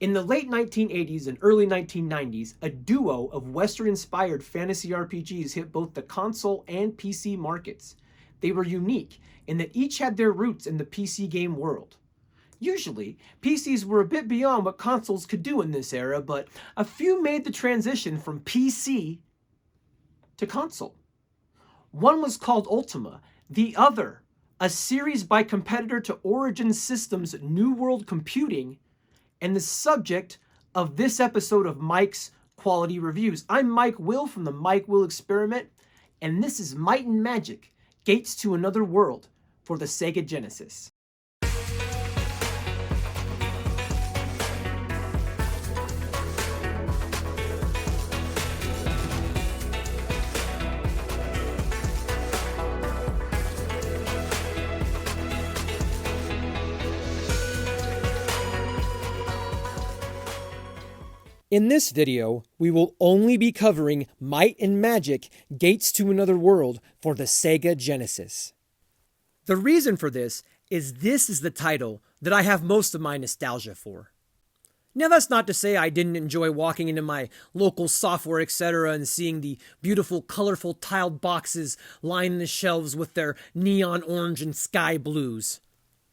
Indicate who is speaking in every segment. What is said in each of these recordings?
Speaker 1: In the late 1980s and early 1990s, a duo of Western-inspired fantasy RPGs hit both the console and PC markets. They were unique in that each had their roots in the PC game world. Usually, PCs were a bit beyond what consoles could do in this era, but a few made the transition from PC to console. One was called Ultima, the other, a series by competitor to Origin Systems' New World Computing, and the subject of this episode of Mike's Quality Reviews. I'm Mike Will from the Mike Will Experiment, and this is Might and Magic: Gates to Another World for the Sega Genesis. In this video, we will only be covering Might and Magic: Gates to Another World for the Sega Genesis. The reason for this is the title that I have most of my nostalgia for. Now, that's not to say I didn't enjoy walking into my local software etc. and seeing the beautiful colorful tiled boxes lining the shelves with their neon orange and sky blues.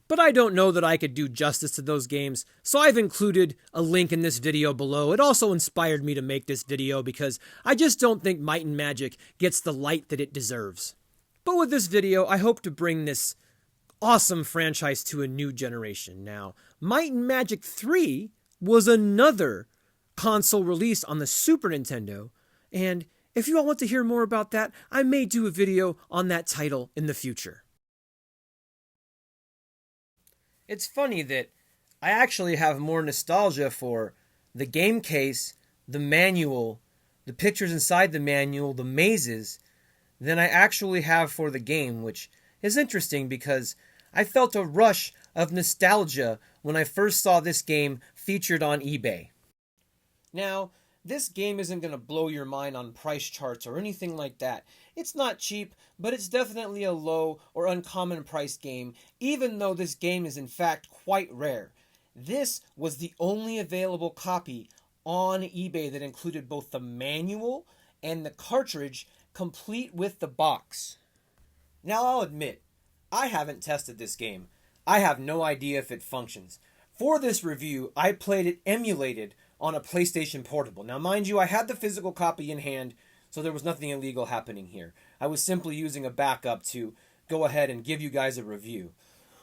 Speaker 1: But I don't know that I could do justice to those games, so I've included a link in this video below. It also inspired me to make this video because I just don't think Might and Magic gets the light that it deserves. But with this video, I hope to bring this awesome franchise to a new generation. Now, Might and Magic 3 was another console release on the Super Nintendo, and if you all want to hear more about that, I may do a video on that title in the future. It's funny that I actually have more nostalgia for the game case, the manual, the pictures inside the manual, the mazes, than I actually have for the game, which is interesting because I felt a rush of nostalgia when I first saw this game featured on eBay. Now, this game isn't going to blow your mind on price charts or anything like that. It's not cheap, but it's definitely a low or uncommon priced game, even though this game is in fact quite rare. This was the only available copy on eBay that included both the manual and the cartridge, complete with the box. Now, I'll admit, I haven't tested this game. I have no idea if it functions. For this review, I played it emulated on a PlayStation Portable. Now, mind you, I had the physical copy in hand, so there was nothing illegal happening here. I was simply using a backup to go ahead and give you guys a review.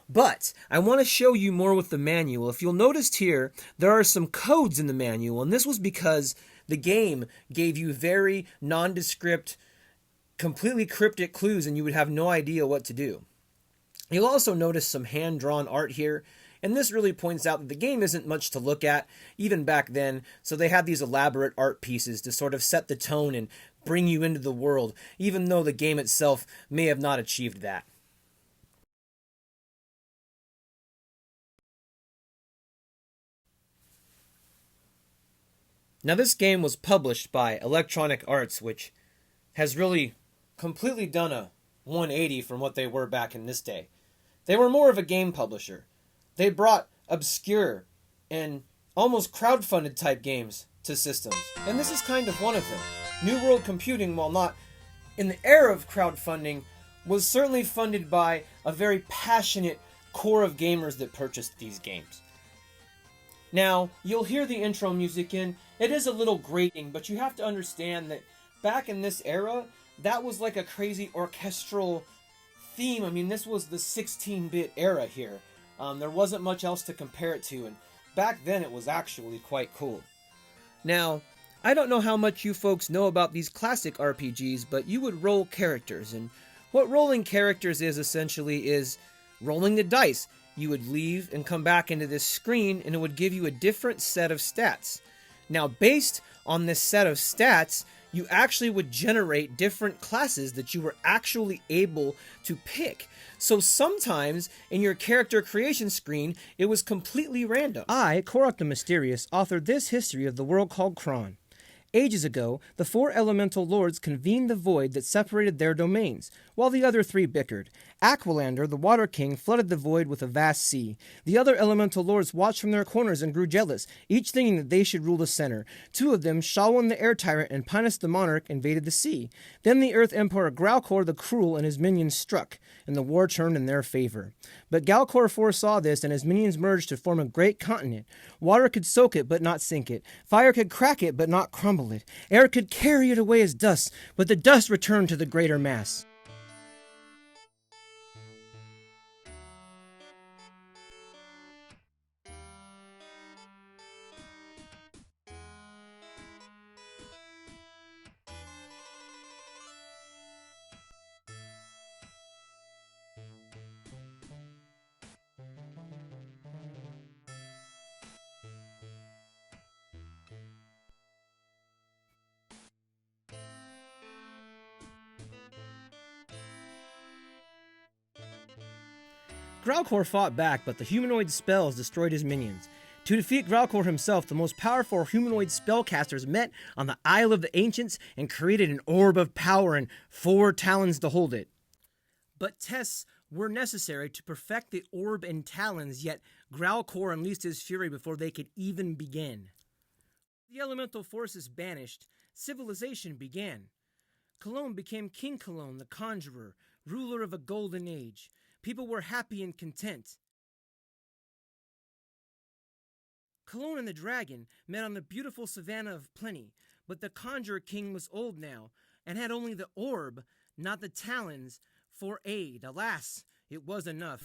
Speaker 1: But I want to show you more with the manual. If you'll notice here, there are some codes in the manual, and this was because the game gave you very nondescript, completely cryptic clues, and you would have no idea what to do. You'll also notice some hand-drawn art here, and this really points out that the game isn't much to look at, even back then, so they had these elaborate art pieces to sort of set the tone and bring you into the world, even though the game itself may have not achieved that. Now, this game was published by Electronic Arts, which has really completely done a 180 from what they were back in this day. They were more of a game publisher. They brought obscure and almost crowdfunded type games to systems, and this is kind of one of them. New World Computing, while not in the era of crowdfunding, was certainly funded by a very passionate core of gamers that purchased these games. Now, you'll hear the intro music in. It is a little grating, but you have to understand that back in this era, that was like a crazy orchestral theme. I mean, this was the 16-bit era here. There wasn't much else to compare it to, and back then it was actually quite cool. Now, I don't know how much you folks know about these classic RPGs, but you would roll characters, and what rolling characters is essentially is rolling the dice. You would leave and come back into this screen, and it would give you a different set of stats. Now, based on this set of stats, you actually would generate different classes that you were actually able to pick. So sometimes in your character creation screen, it was completely random. I, Korok the Mysterious, authored this history of the world called Kron. Ages ago, the four elemental lords convened the void that separated their domains, while the other three bickered.
Speaker 2: Aqualander, the Water King, flooded the void with a vast sea. The other elemental lords watched from their corners and grew jealous, each thinking that they should rule the center. Two of them, Shalwan the Air Tyrant and Pinus the Monarch, invaded the sea. Then the Earth Emperor Growlcore the Cruel and his minions struck, and the war turned in their favor. But Galcor foresaw this, and his minions merged to form a great continent. Water could soak it, but not sink it. Fire could crack it, but not crumble it. Air could carry it away as dust, but the dust returned to the greater mass. Growlcore fought back, but the humanoid spells destroyed his minions. To defeat Growlcore himself, the most powerful humanoid spellcasters met on the Isle of the Ancients and created an orb of power and 4 talons to hold it. But tests were necessary to perfect the orb and talons, yet Growlcore unleashed his fury before they could even begin. The elemental forces banished, civilization began. Cologne became King Cologne, the Conjurer, ruler of a golden age. People were happy and content. Cologne and the dragon met on the beautiful savannah of plenty, but the Conjurer King was old now, and had only the orb, not the talons, for aid. Alas, it was enough.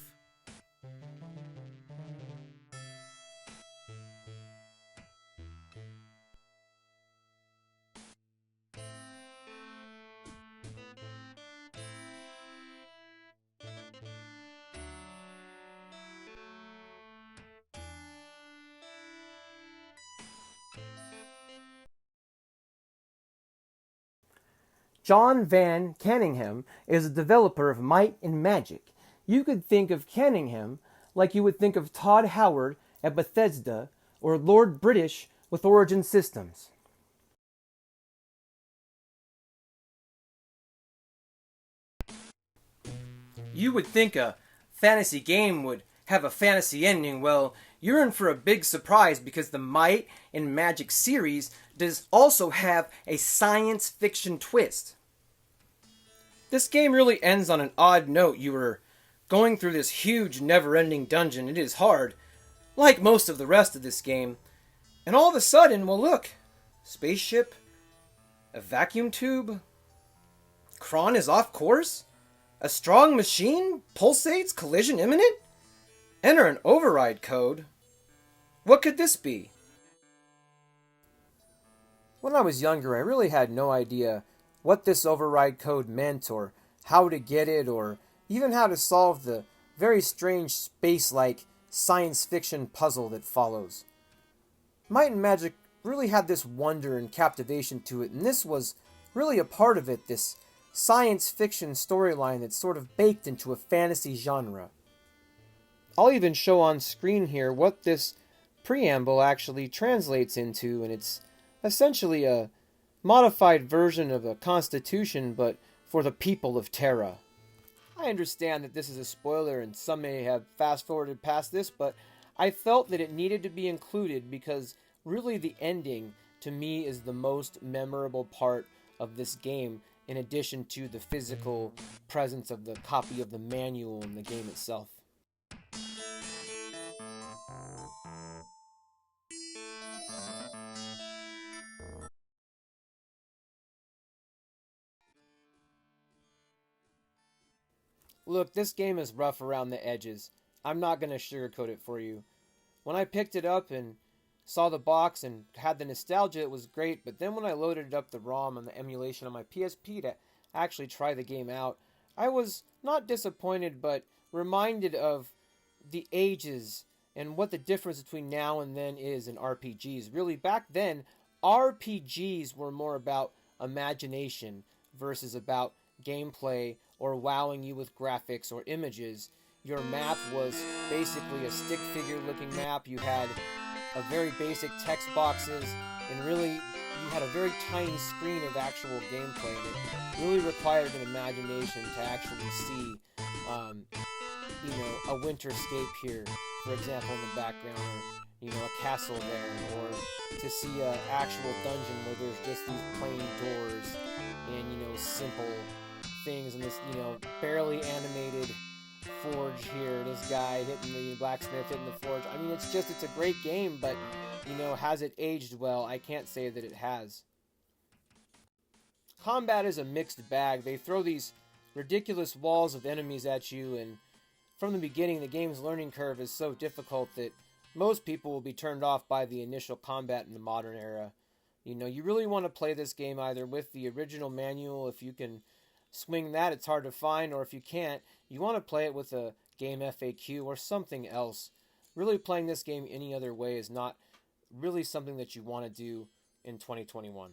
Speaker 1: John Van Caneghem is a developer of Might and Magic. You could think of Caneghem like you would think of Todd Howard at Bethesda or Lord British with Origin Systems. You would think a fantasy game would have a fantasy ending. Well, you're in for a big surprise because the Might and Magic series does also have a science fiction twist. This game really ends on an odd note. You are going through this huge never-ending dungeon. It is hard, like most of the rest of this game. And all of a sudden, well look, spaceship, a vacuum tube, Kron is off course, a strong machine pulsates, collision imminent, enter an override code. What could this be? When I was younger, I really had no idea what this override code meant, or how to get it, or even how to solve the very strange space-like science fiction puzzle that follows. Might and Magic really had this wonder and captivation to it, and this was really a part of it, this science fiction storyline that's sort of baked into a fantasy genre. I'll even show on screen here what this preamble actually translates into, and it's essentially a modified version of a constitution, but for the people of Terra. I understand that this is a spoiler and some may have fast-forwarded past this, but I felt that it needed to be included because really the ending, to me, is the most memorable part of this game, in addition to the physical presence of the copy of the manual in the game itself. Look, this game is rough around the edges. I'm not going to sugarcoat it for you. When I picked it up and saw the box and had the nostalgia, it was great, but then when I loaded up the ROM and the emulation on my PSP to actually try the game out, I was not disappointed, but reminded of the ages and what the difference between now and then is in RPGs. Really, back then, RPGs were more about imagination versus about gameplay or wowing you with graphics or images. Your map was basically a stick figure looking map. You had a very basic text boxes, and really you had a very tiny screen of actual gameplay. It really required an imagination to actually see a winterscape here, for example, in the background, or a castle there, or to see an actual dungeon where there's just these plain doors and simple things, and this barely animated forge here. This guy hitting the blacksmith, hitting the forge. I mean, it's a great game, but has it aged well? I can't say that it has. Combat is a mixed bag. They throw these ridiculous walls of enemies at you, and from the beginning, the game's learning curve is so difficult that most people will be turned off by the initial combat in the modern era. You really want to play this game either with the original manual, if you can swing that, it's hard to find, or if you can't, you want to play it with a game FAQ or something else. Really playing this game any other way is not really something that you want to do in 2021.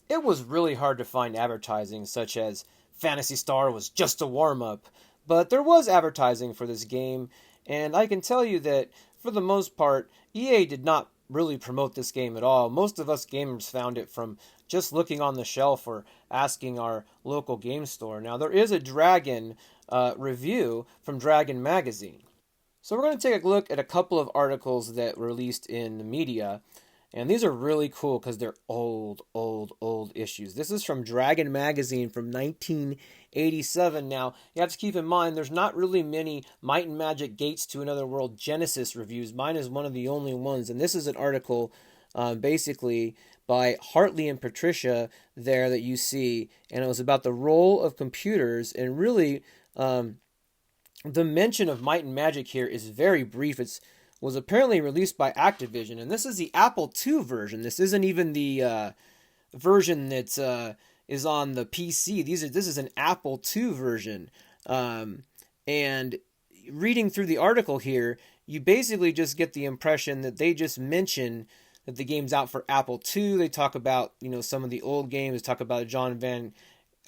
Speaker 1: It was really hard to find advertising such as Phantasy Star was just a warm-up, but there was advertising for this game, and I can tell you that, for the most part, EA did not really promote this game at all. Most of us gamers found it from just looking on the shelf or asking our local game store. Now, there is a Dragon review from Dragon Magazine. So we're going to take a look at a couple of articles that were released in the media. And these are really cool because they're old issues. This is from Dragon Magazine from 1987. Now, you have to keep in mind, there's not really many Might and Magic Gates to Another World Genesis reviews. Mine is one of the only ones. And this is an article basically by Hartley and Patricia there that you see. And it was about the role of computers. And really, the mention of Might and Magic here is very brief. Was apparently released by Activision, and this is the Apple II version. This isn't even the version that is on the PC. This is an Apple II version. And reading through the article here, you basically just get the impression that they just mention that the game's out for Apple II. They talk about some of the old games. They talk about John Van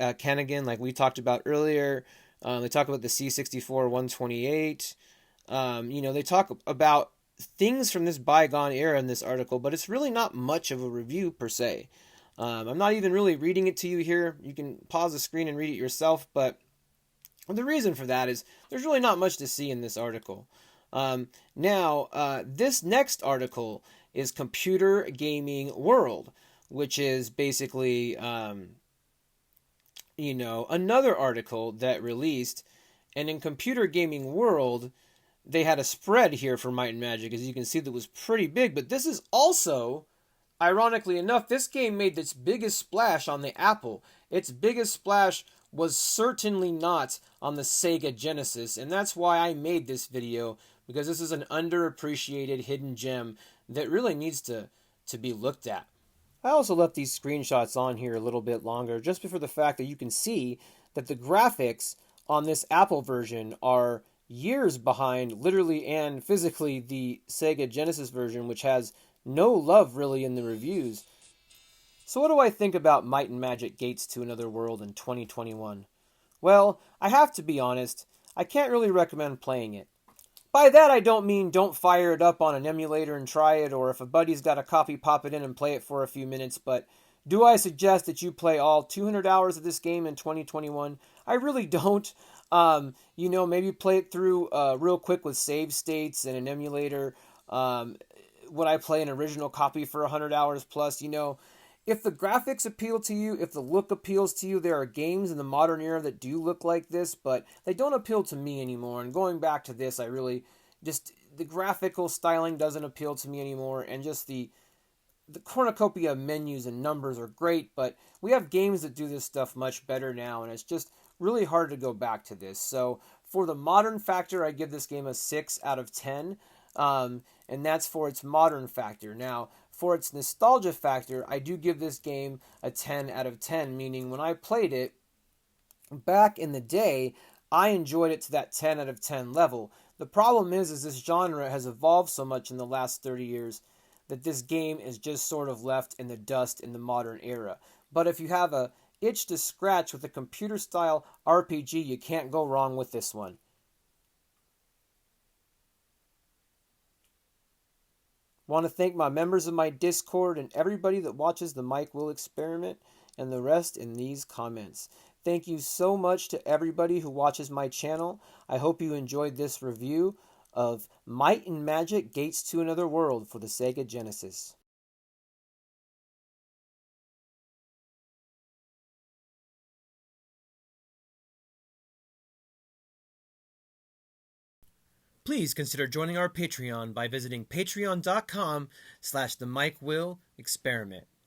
Speaker 1: Caneghem, like we talked about earlier. They talk about the C64 128. They talk about things from this bygone era in this article, but it's really not much of a review per se. I'm not even really reading it to you here. You can pause the screen and read it yourself, but the reason for that is there's really not much to see in this article. This next article is Computer Gaming World, which is basically, another article that released, and in Computer Gaming World, they had a spread here for Might and Magic, as you can see, that was pretty big. But this is also, ironically enough, this game made its biggest splash on the Apple. Its biggest splash was certainly not on the Sega Genesis, and that's why I made this video, because this is an underappreciated hidden gem that really needs to be looked at. I also left these screenshots on here a little bit longer, just for the fact that you can see that the graphics on this Apple version are years behind, literally and physically, the Sega Genesis version, which has no love really in the reviews. So what do I think about Might and Magic Gates to Another World in 2021? Well, I have to be honest, I can't really recommend playing it. By that I don't mean don't fire it up on an emulator and try it, or if a buddy's got a copy, pop it in and play it for a few minutes, but do I suggest that you play all 200 hours of this game in 2021? I really don't. Maybe play it through real quick with save states and an emulator. Would I play an original copy for 100 hours plus? If the graphics appeal to you, if the look appeals to you, there are games in the modern era that do look like this, but they don't appeal to me anymore. And going back to this, I really the graphical styling doesn't appeal to me anymore, and just the cornucopia of menus and numbers are great, but we have games that do this stuff much better now, and it's just really hard to go back to this. So for the modern factor, I give this game a 6 out of 10, and that's for its modern factor. Now, for its nostalgia factor, I do give this game a 10 out of 10, meaning when I played it back in the day, I enjoyed it to that 10 out of 10 level. The problem is this genre has evolved so much in the last 30 years that this game is just sort of left in the dust in the modern era. But if you have a itch to scratch with a computer-style RPG, you can't go wrong with this one. Want to thank my members of my Discord and everybody that watches the Mike Will Experiment and the rest in these comments. Thank you so much to everybody who watches my channel. I hope you enjoyed this review of Might and Magic Gates to Another World for the Sega Genesis. Please consider joining our Patreon by visiting patreon.com/the Mike Will Experiment.